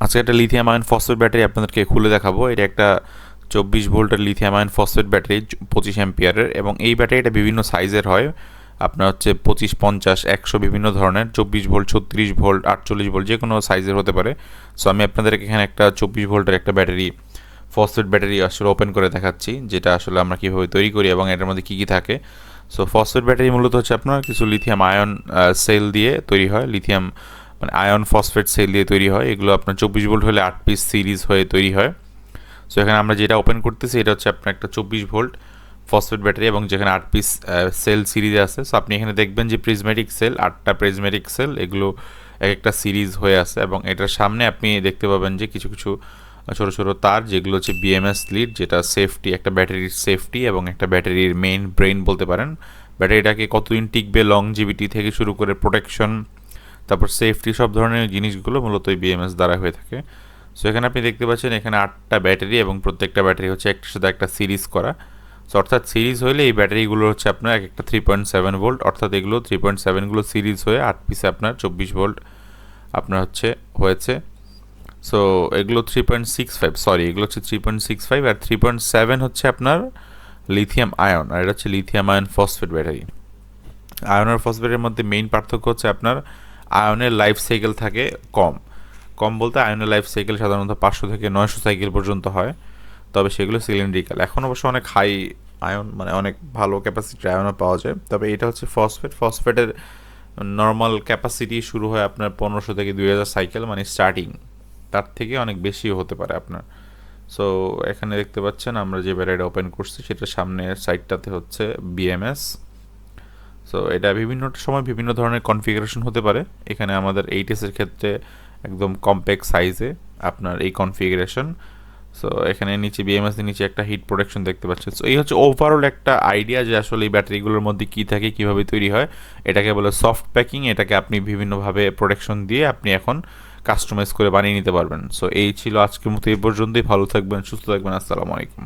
আজকে একটা lithium ion phosphate battery আপনাদেরকে খুলে দেখাবো। এটা একটা 24 ভোল্টের লিথিয়াম আয়ন ফসফেট ব্যাটারি, 25 অ্যাম্পিয়ারের, এবং এই ব্যাটারিটা বিভিন্ন সাইজের হয়। আপনার হচ্ছে 25, 50, 100 বিভিন্ন ধরনের, 24 ভোল্ট, 36 ভোল্ট, 48 ভোল্ট, যে কোনো সাইজের হতে পারে। সো আমি আপনাদেরকে এখানে একটা 24 ভোল্টের একটা ব্যাটারি, ফসফেট ব্যাটারি আসলে ওপেন করে দেখাচ্ছি, যেটা আসলে আমরা কীভাবে তৈরি করি এবং এটার মধ্যে কী কী থাকে। সো ফসফেট ব্যাটারি মূলত হচ্ছে আপনার কিছু লিথিয়াম আয়ন সেল দিয়ে তৈরি হয়, লিথিয়াম মানে আয়ন ফসফেট সেল দিয়ে তৈরি হয়। এগুলো আপনার 24 ভোল্ট হলে 8 পিস সিরিজ হয়ে তৈরি হয়। সো এখানে আমরা যেটা ওপেন করতেছি এটা হচ্ছে আপনার একটা 24 ভোল্ট ফসফেট ব্যাটারি, এবং যেখানে 8 পিস সেল সিরিজে আছে। সো আপনি এখানে দেখবেন যে প্রিজমেটিক সেল, 8টা প্রিজমেটিক সেল, এগুলো এক একটা সিরিজ হয়ে আছে, এবং এটার সামনে আপনি দেখতে পাবেন যে কিছু কিছু ছোটো ছোটো তার, যেগুলো হচ্ছে বিএমএস লিড, যেটা সেফটি, একটা ব্যাটারির সেফটি এবং একটা ব্যাটারির মেইন ব্রেইন বলতে পারেন। ব্যাটারিটাকে কতদিন টিকবে, লংজিভিটি থেকে শুরু করে প্রোটেকশন, তারপর সেফটি, সব ধরনের জিনিসগুলো মূলত এই বিএমএস দ্বারা হয়ে থাকে। সো এখানে আপনি দেখতে পাচ্ছেন এখানে 8টা ব্যাটারি, এবং প্রত্যেকটা ব্যাটারি হচ্ছে একটার সাথে একটা সিরিজ করা। সো অর্থাৎ সিরিজ হলে এই ব্যাটারিগুলো হচ্ছে আপনার এক একটা 3.7 ভোল্ট, অর্থাৎ এগুলো 3.7গুলো সিরিজ হয়ে 8 পিসে আপনার 24 ভোল্ট আপনার হয়েছে। সো এগুলো 3.65, সরি, এগুলো হচ্ছে 3.65, আর 3.7 হচ্ছে আপনার লিথিয়াম আয়ন, আর এটা হচ্ছে lithium ion phosphate battery. Ion আর ফসফেটের মধ্যে মেইন পার্থক্য হচ্ছে আপনার আয়নের লাইফ সাইকেল থাকে কম। কম বলতে আয়নের লাইফ সাইকেল সাধারণত 500 থেকে 900 সাইকেল পর্যন্ত হয়, তবে সেগুলো সিলিন্ড্রিক্যাল। এখন অবশ্য অনেক হাই আয়ন, মানে অনেক ভালো ক্যাপাসিটির আয়নও পাওয়া যায়, তবে এটা হচ্ছে ফসফেটের নর্মাল ক্যাপাসিটি শুরু হয় আপনার 1500 থেকে 2000 সাইকেল, মানে স্টার্টিং, তার থেকে অনেক বেশিও হতে পারে আপনার। সো এখানে দেখতে পাচ্ছেন আমরা যে ব্যাটারিটা ওপেন করছি সেটার সামনের সাইডটাতে হচ্ছে বিএমএস। সো এটা বিভিন্ন সময় বিভিন্ন ধরনের কনফিগারেশন হতে পারে। এখানে আমাদের 8S-এর ক্ষেত্রে একদম কম্প্যাক্ট সাইজে আপনার এই কনফিগারেশন। সো এখানে নিচে বিএমএস-এর নিচে একটা হিট প্রোটেকশন দেখতে পাচ্ছেন। সো এই হচ্ছে ওভারঅল একটা আইডিয়া যে আসলে এই ব্যাটারিগুলোর মধ্যে কী থাকে, কীভাবে তৈরি হয়। এটাকে বলে সফট প্যাকিং। এটাকে আপনি বিভিন্নভাবে প্রোটেকশন দিয়ে আপনি এখন কাস্টমাইজ করে বানিয়ে নিতে পারবেন। সো এই ছিল আজকের মতো, এই পর্যন্তই। ভালো থাকবেন, সুস্থ থাকবেন, আসসালামু আলাইকুম।